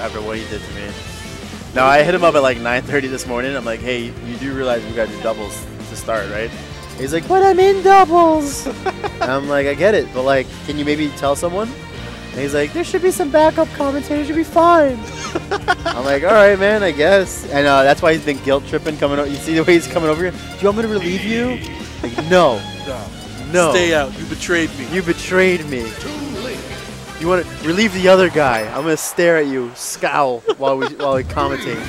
after what he did to me. No, I hit him up at like 9:30 this morning. I'm like, hey, you do realize we got to do doubles to start, right? He's like, but I'm in doubles. And I'm like, I get it, but like, can you maybe tell someone? And he's like, there should be some backup commentators, should be fine. I'm like, all right, man, I guess. And that's why he's been guilt tripping coming over. You see the way he's coming over here? Do you want me to relieve you? Like, no. No. Stay out. You betrayed me. You betrayed me. You want to relieve the other guy? I'm gonna stare at you, scowl while we commentate.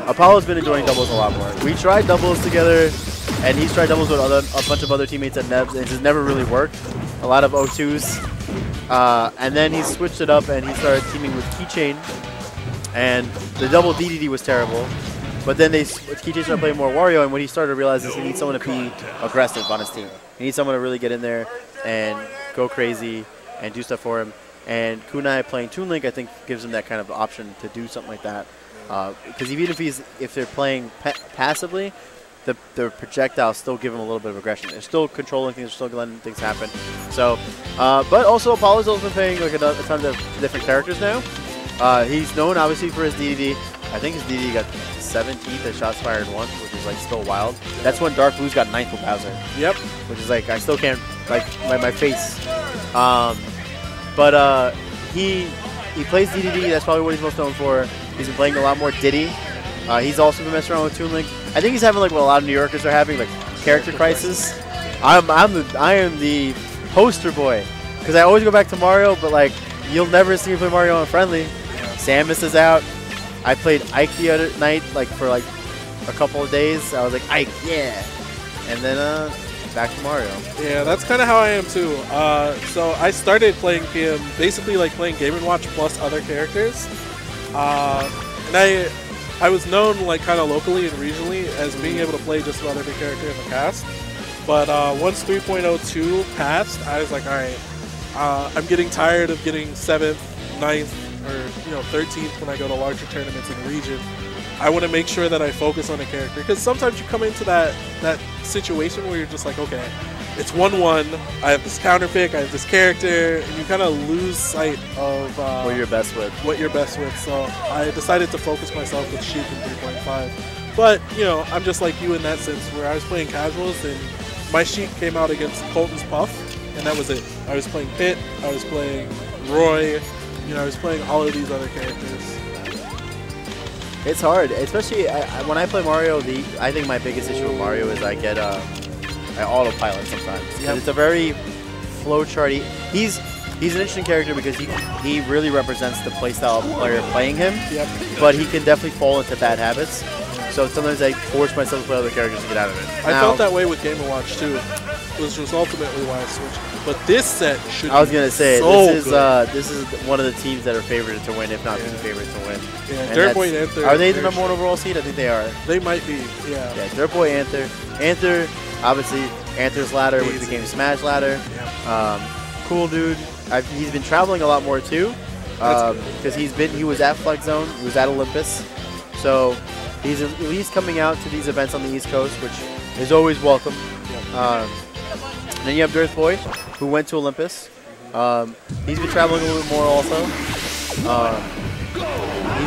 Apollo's been enjoying doubles a lot more. We tried doubles together, and he's tried doubles with a bunch of other teammates at Nebs, and it just never really worked. A lot of O2s, and then he switched it up and he started teaming with Keychain, and the double DDD was terrible. But then Keychain started playing more Wario, and what he started to realize is he needs someone to be aggressive on his team. He needs someone to really get in there and go crazy and do stuff for him. And Kunai playing ToonLink, I think, gives him that kind of option to do something like that. Because even if they're playing passively, the projectiles still give him a little bit of aggression. They're still controlling things, they're still letting things happen. So, but also Apollo's also been playing like a ton of different characters now. He's known obviously for his DDD. I think his DDD got 17th at Shots Fired 1, which is like still wild. That's when Dark Blue's got 9th with Bowser. Yep. Which is like, I still can't, like, my face. But he plays DDD, that's probably what he's most known for. He's been playing a lot more Diddy. He's also been messing around with ToonLink. I think he's having like what a lot of New Yorkers are having, like character crisis. I am the poster boy, because I always go back to Mario, but like you'll never see me play Mario on friendly. Samus is out. I played Ike the other night, like for like a couple of days. I was like, Ike, yeah, and then back to Mario. Yeah, that's kind of how I am too. So I started playing PM basically like playing Game & Watch plus other characters, and I was known like kind of locally and regionally as being able to play just about every character in the cast. But once 3.02 passed, I was like, all right, I'm getting tired of getting 7th, 9th, or 13th when I go to larger tournaments in the region. I want to make sure that I focus on a character, because sometimes you come into that situation where you're just like, okay, it's 1-1, I have this counter pick, I have this character, and you kind of lose sight of what you're best with. So I decided to focus myself with Sheik in 3.5. But, I'm just like you in that sense, where I was playing casuals, and my Sheik came out against Colton's Puff, and that was it. I was playing Pit, I was playing Roy, I was playing all of these other characters. It's hard, especially when I play Mario. I think my biggest issue with Mario is I autopilot sometimes. Yep. It's a very flowcharty. He's an interesting character because he really represents the playstyle of the player playing him. Yep. But he can definitely fall into bad habits. So sometimes I force myself to play other characters to get out of it. I felt that way with Game & Watch too, which was ultimately why I switched. But this set should be this is one of the teams that are favored to win, if not the favorite to win. Yeah, Dirtboy Anther. Are they the #1 overall seed? I think they are. They might be, yeah. Yeah, Dirtboy Anther. Anther, obviously, Anther's ladder, which became Smash ladder. Yeah. Cool dude. He's been traveling a lot more too, because he was at Flex Zone, he was at Olympus, so he's at least coming out to these events on the East Coast, which is always welcome. Then you have Dirtboy, who went to Olympus. He's been traveling a little bit more also.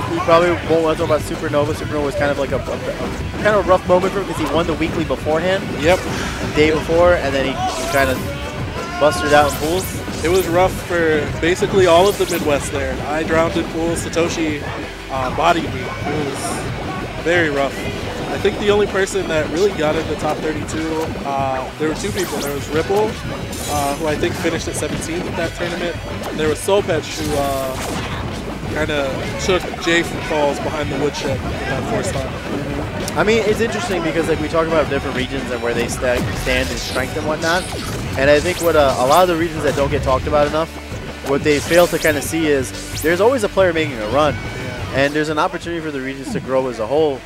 He probably won't want to talk about Supernova. Supernova was kind of like a kind of a rough moment for him because he won the weekly beforehand. Yep. The day before, and then he kind of busted out in pools. It was rough for basically all of the Midwest there. I drowned in pools. Satoshi bodied me. It was very rough. I think the only person that really got in the top 32, there were two people. There was Ripple, who I think finished at 17th at that tournament. And there was Soulpatch, who kind of took Jay from Falls behind the woodshed in that first time. I mean, it's interesting because like we talk about different regions and where they stand in strength and whatnot. And I think what a lot of the regions that don't get talked about enough, what they fail to kind of see is there's always a player making a run. And there's an opportunity for the regions to grow as a whole.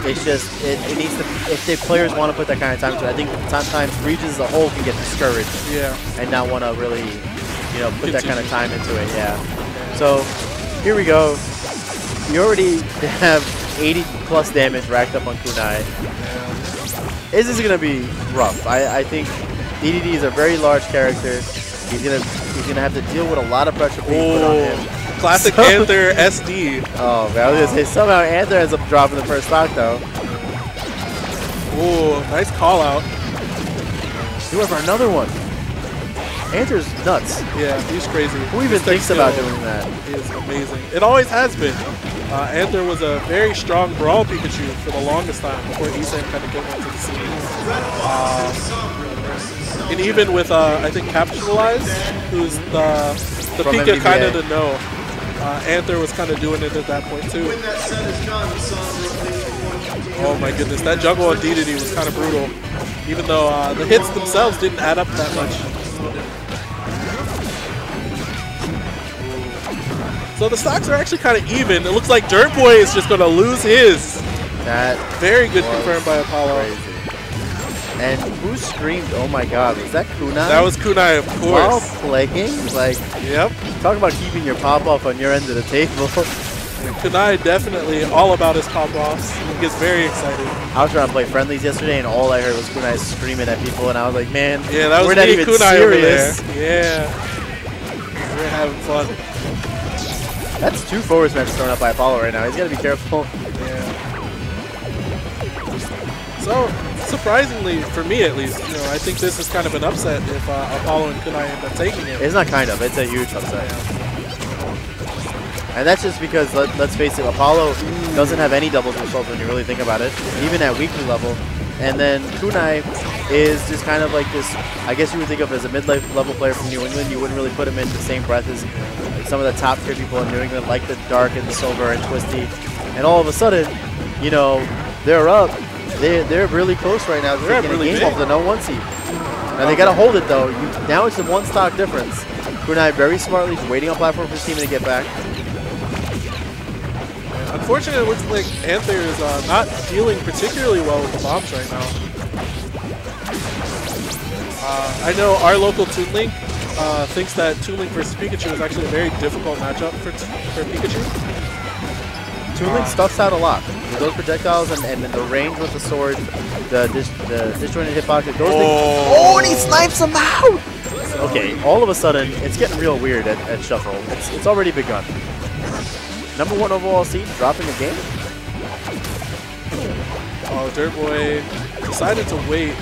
It's just, it needs to, if the players want to put that kind of time into it, I think sometimes regions as a whole can get discouraged. Yeah. And not want to really, put that kind of time into it, yeah. So, here we go. You already have 80 plus damage racked up on Kunai. This is going to be rough. I think DDD is a very large character. He's gonna have to deal with a lot of pressure being put on him. Classic Anther SD. Oh, man, I was going to say, somehow Anther ends up dropping the first stock, though. Ooh, nice call out. He went for another one. Anther's nuts. Yeah, he's crazy. Who even thinks about doing that? He is amazing. It always has been. Anther was a very strong Brawl Pikachu for the longest time before Isan kind of came into the scene. And even with, I think, Capitalize, who's the Pika kind of to know, Anther was kind of doing it at that point too. Oh my goodness, that juggle on DDD was kind of brutal. Even though the hits themselves didn't add up that much. So the stocks are actually kind of even. It looks like Dirtboy is just going to lose his. That very good confirmed by Apollo. Crazy. And who screamed, oh my god, was that Kunai? That was Kunai, of course. While playing? Like, yep. Talk about keeping your pop-off on your end of the table. Kunai definitely all about his pop-offs. He gets very excited. I was trying to play friendlies yesterday, and all I heard was Kunai screaming at people, and I was like, man, yeah, that was we're not even Kunai serious. Over there. Yeah. We're having fun. That's 2 forward smashes thrown up by Apollo right now. He's got to be careful. Yeah. So, surprisingly, for me at least, you know, I think this is kind of an upset if Apollo and Kunai end up taking it. It's not kind of. It's a huge upset. Yeah. And that's just because, let's face it, Apollo doesn't have any doubles results when you really think about it, even at weekly level. And then Kunai is just kind of like this, I guess you would think of as a mid-level player from New England. You wouldn't really put him in the same breath as some of the top tier people in New England, like the Dark and the Silver and Twisty. And all of a sudden, you know, they're up. They're really close right now. They're taking a game off the #1 seed. Now they got to hold it though. Now it's a 1 stock difference. Kunai very smartly is waiting on platform for his team to get back. Unfortunately, it looks like Anther is not dealing particularly well with the bombs right now. I know our local ToonLink thinks that ToonLink versus Pikachu is actually a very difficult matchup for Pikachu. ToonLink stuffs out a lot. With those projectiles and the range with the sword, the disjointed hitbox, it goes and he snipes him out! Okay, all of a sudden, it's getting real weird at Shuffle. It's already begun. #1 overall seed, dropping a game. Oh, Dirtboy decided to wait.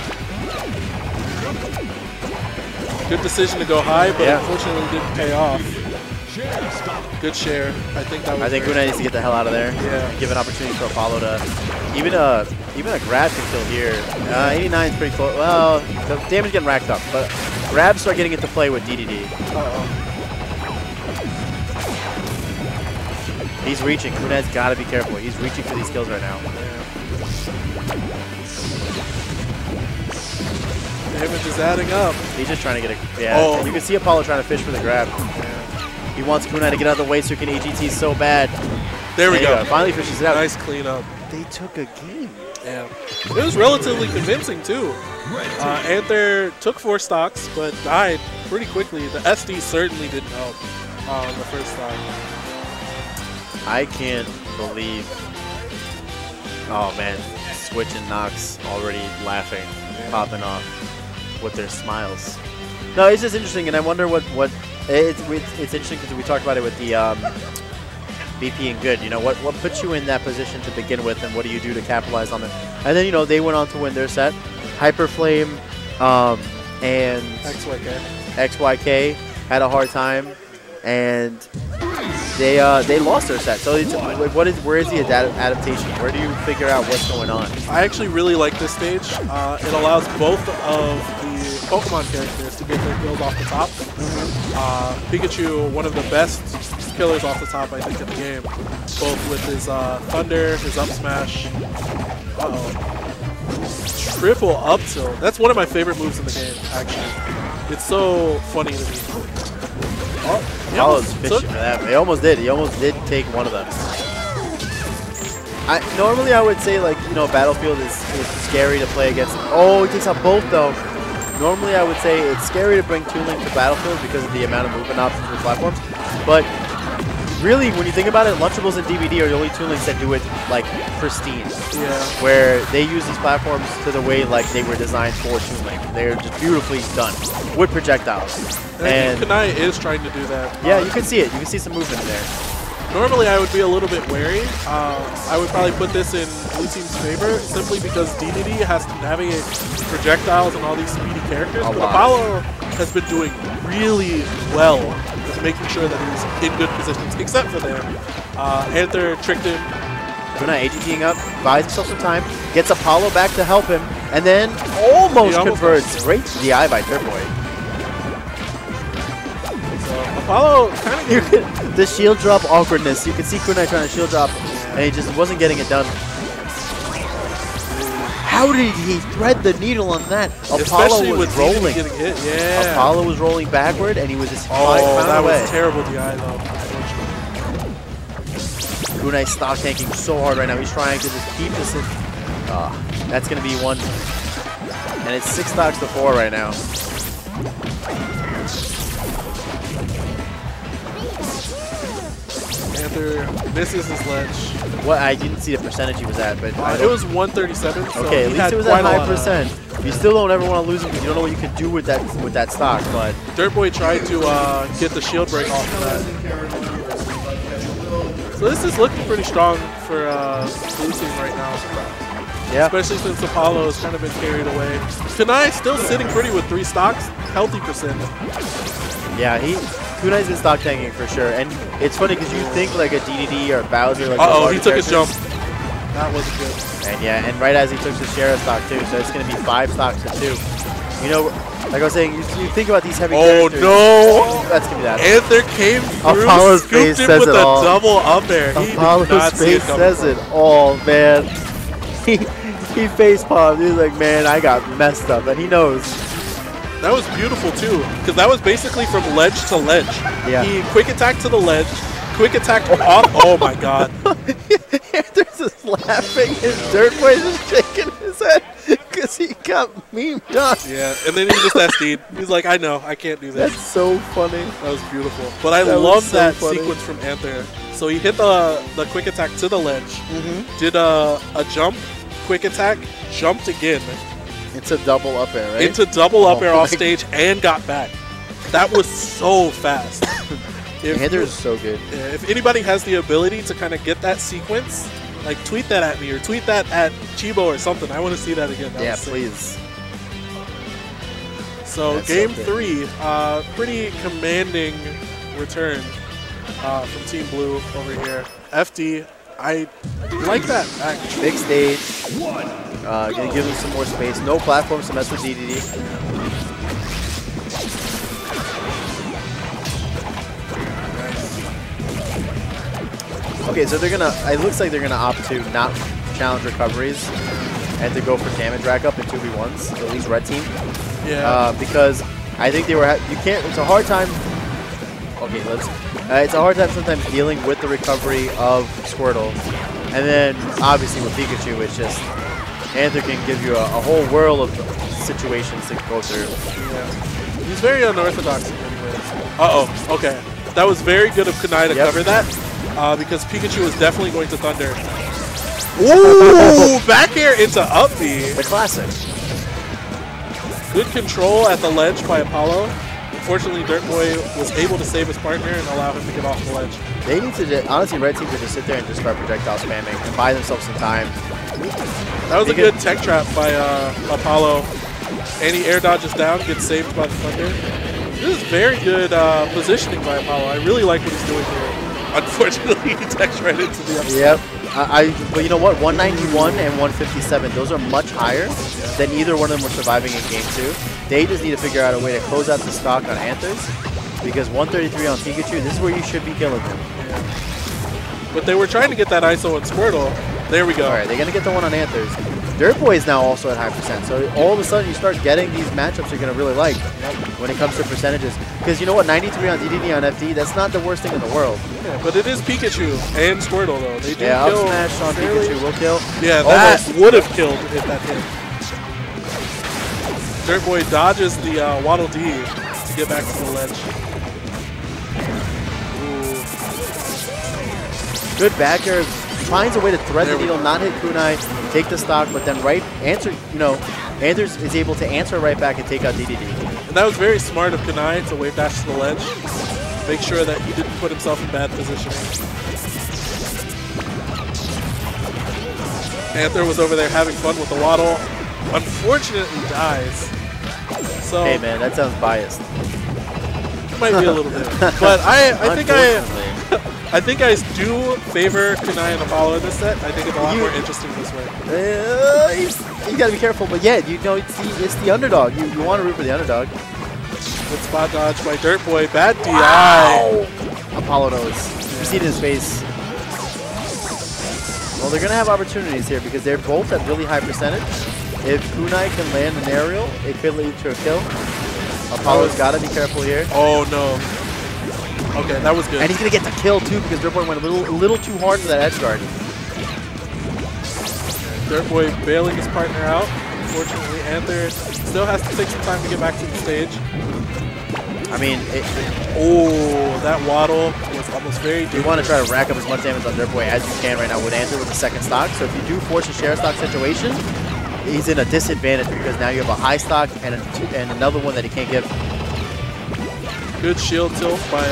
Good decision to go high, but unfortunately didn't pay off. Good share. I think that was. I think Kunai needs to get the hell out of there. Yeah. Give an opportunity for Apollo to even a grab can kill here. 89 is pretty close. Well, the damage getting racked up, but grabs start getting into play with DDD. He's reaching. Kunai's got to be careful. He's reaching for these kills right now. Damage is adding up. He's just trying to get a... Yeah, and you can see Apollo trying to fish for the grab. He wants Kunai to get out of the way so he can AGT so bad. There we go. Finally fishes it out. Nice cleanup. They took a game. Yeah. It was relatively convincing, too. Anther took 4 stocks, but died pretty quickly. The SD certainly didn't help on the first stock. I can't believe... Oh, man. Switch and Nox already laughing, popping off with their smiles. No, it's just interesting, and I wonder what it's interesting because we talked about it with the BP and Good. You know, what puts you in that position to begin with, and what do you do to capitalize on it? And then, you know, they went on to win their set. Hyper Flame and XYK had a hard time, and they lost their set. So it's, where is the adaptation? Where do you figure out what's going on? I actually really like this stage. It allows both of the Pokemon characters to get their kills off the top. Pikachu, one of the best killers off the top, I think, in the game. Both with his Thunder, his up smash. Triple up tilt. That's one of my favorite moves in the game, actually. It's so funny to me. Apollo's fishing for that. He almost did. He almost did take one of them. Normally I would say, like, you know, Battlefield is scary to play against. Oh, he takes out both though. Normally I would say it's scary to bring ToonLink to Battlefield because of the amount of movement options for platforms. But really, when you think about it, Lunchables and DDD are the only ToonLinks that do it like pristine. Yeah. Where they use these platforms to the way like they were designed for ToonLink. They're just beautifully done with projectiles. And Kunai is trying to do that. Yeah, you can see it. You can see some movement there. Normally, I would be a little bit wary. I would probably put this in Blue Team's favor simply because DDD has to navigate projectiles and all these speedy characters. But Apollo has been doing really well with making sure that he's in good positions, except for there. Anther tricked him. Kunai AGTing up, buys himself some time, gets Apollo back to help him, and then almost converts. Great DI by Dirtboy. Apollo kind of the shield drop awkwardness. You can see Kunai trying to shield drop, and he just wasn't getting it done. How did he thread the needle on that? Apollo was rolling. Getting hit. Yeah. Apollo was rolling backward, and he was just that was terrible DI though. Kunai stock tanking so hard right now. He's trying to just keep this in. That's going to be one. And it's 6 stocks to 4 right now. Anther misses his ledge. What? I didn't see the percentage he was at, but it was 137. So okay, at least it was at 5%. You still don't ever want to lose him because you don't know what you could do with that stock. But Dirtboy tried to get the shield break off of that. So this is looking pretty strong for Blue Team right now. Yeah. Especially since Apollo has kind of been carried away. Kunai still sitting pretty with 3 stocks, healthy percent. Yeah, Kunai's been stock tanking for sure, and it's funny because you think like a DDD or Bowser. Like he took his jump. That wasn't good. And yeah, and right as he took his share of stock too, so it's going to be 5 stocks to 2. You know, like I was saying, you think about these heavy characters. Oh no! That's going to be that. Anther came through, Apollo's scooped face him says with it a all. double up air. Apollo's face says it all, man. He face palmed. He was like, man, I got messed up, and he knows. That was beautiful too, because that was basically from ledge to ledge. Yeah. He quick attacked to the ledge, quick attack off. Oh my god. Anther's just laughing, and Dirtboy just shaking his head because he got memed on. Yeah, and then he just SD'd. He's like, I know, I can't do that. That's so funny. That was beautiful. But I love that sequence from Anther. So he hit the quick attack to the ledge, did a jump, quick attack, jumped again. Into double up air, right? Into double up air off stage and got back. That was so fast. Anther is so good. If anybody has the ability to kind of get that sequence, like tweet that at me or tweet that at Chibo or something. I want to see that again. Yeah, please. So that's game 3, pretty commanding return from Team Blue over here. FD, I like that actually. Big stage. Gonna give him some more space. No platforms to mess with DDD. Okay, so they're gonna. It looks like they're gonna opt to not challenge recoveries and to go for damage rack up in 2v1s. At least red team. Yeah. Because I think they were. You can't. It's a hard time. Okay, let's. It's a hard time sometimes dealing with the recovery of Squirtle, and then obviously with Pikachu, it's just. Anther can give you a whole whirl of situations to go through. Yeah. He's very unorthodox in many ways. Uh-oh, okay. That was very good of Kunai to cover that, because Pikachu was definitely going to Thunder. Ooh, back air into up B. The classic. Good control at the ledge by Apollo. Unfortunately, Dirtboy was able to save his partner and allow him to get off the ledge. They need to, honestly, red team to just sit there and just start projectile spamming and buy themselves some time. That was a good tech trap by Apollo. And he air dodges down, gets saved by the Thunder. This is very good positioning by Apollo. I really like what he's doing here. Unfortunately, he techs right into the upside. Yep. But you know what? 191 and 157, those are much higher than either one of them were surviving in game 2. They just need to figure out a way to close out the stock on Anthers, because 133 on Pikachu, this is where you should be killing them. Yeah. But they were trying to get that ISO on Squirtle. There we go. All right, they're going to get the one on Anthers. Dirtboy is now also at high percent, so all of a sudden you start getting these matchups you're going to really like when it comes to percentages. Because you know what, 93 on DDD on FD, that's not the worst thing in the world. Yeah, but it is Pikachu and Squirtle, though. They do kill. Up smash on Pikachu will kill. Yeah, that would have killed if that hit. Dirtboy dodges the Waddle Dee to get back to the ledge. Ooh. Good back air. Finds a way to thread the needle, not hit Kunai, take the stock, but then Anther is able to answer right back and take out DDD. And that was very smart of Kunai to wave dash to the ledge. Make sure that he didn't put himself in bad positioning. Anther was over there having fun with the waddle. Unfortunately dies. So hey man, that sounds biased. Might be a little bit. But I think I do favor Kunai and Apollo in this set. I think it's a lot more interesting this way. You gotta be careful, but yeah, you know it's the underdog. You want to root for the underdog. Good spot dodge by Dirtboy. Bad DI. Wow. Apollo knows. You see it in his face. Well, they're gonna have opportunities here because they're both at really high percentage. If Kunai can land an aerial, it could lead to a kill. Apollo's gotta be careful here. Oh no. Okay, that was good. And he's gonna get the kill too because Dirtboy went a little too hard for that edge guard. Dirtboy bailing his partner out. Unfortunately, Anther still has to take some time to get back to the stage. I mean, that waddle was almost very dangerous. You want to try to rack up as much damage on Dirtboy as you can right now with Anther with the second stock. So if you do force a share stock situation, he's in a disadvantage because now you have a high stock and another one that he can't give. Good shield tilt by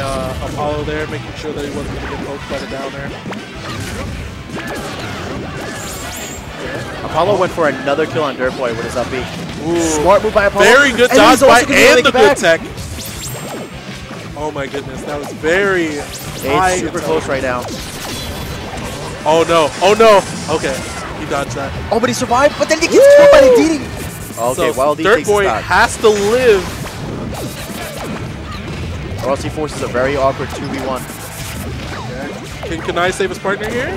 Apollo there, making sure that he wasn't going to get poked by the down there. Apollo went for another kill on Dirtboy with his up B. Smart move by Apollo. Very good dodge by and the good tech. Oh my goodness, that was very high. It's super close right now. Oh no, oh no. Okay, he dodged that. Oh, but he survived, but then he gets killed by the DD. Okay, so well, Dirtboy has to live. Or else he forces a very awkward 2v1. Okay. Can Kunai save his partner here?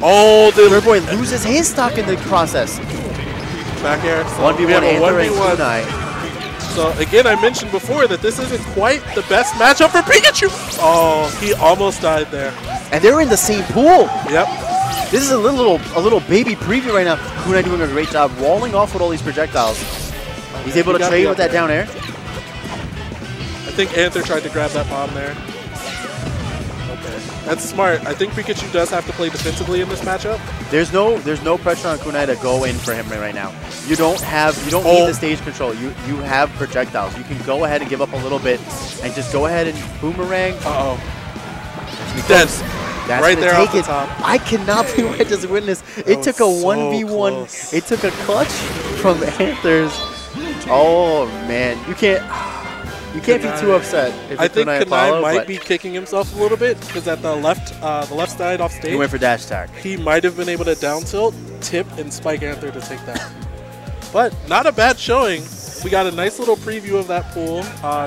Oh, the Dirtboy loses his stock in the process. Back air. So 1v1 Anther and Kunai. So again, I mentioned before that this isn't quite the best matchup for Pikachu. Oh, he almost died there. And they're in the same pool. Yep. This is a little baby preview right now. Kunai doing a great job walling off with all these projectiles. He's able to trade with that down air. I think Anther tried to grab that bomb there. Okay, that's smart. I think Pikachu does have to play defensively in this matchup. There's no pressure on Kunai to go in for him right now. You don't need the stage control. You have projectiles. You can go ahead and give up a little bit and just go ahead and boomerang. That's right there off the top. I cannot believe I just witnessed. It took a 1v1. It took a clutch from Anthers. Oh man, you can't be too upset. If I think Kunai might be kicking himself a little bit because at the left side off stage, he went for dash attack. He might have been able to down tilt, tip, and spike Anther to take that. But not a bad showing. We got a nice little preview of that pool.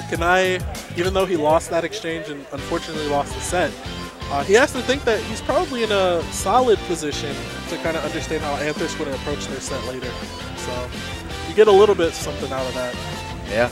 Kunai, even though he lost that exchange and unfortunately lost the set, he has to think that he's probably in a solid position to kind of understand how Anther's going to approach their set later. So you get a little bit something out of that. Yeah.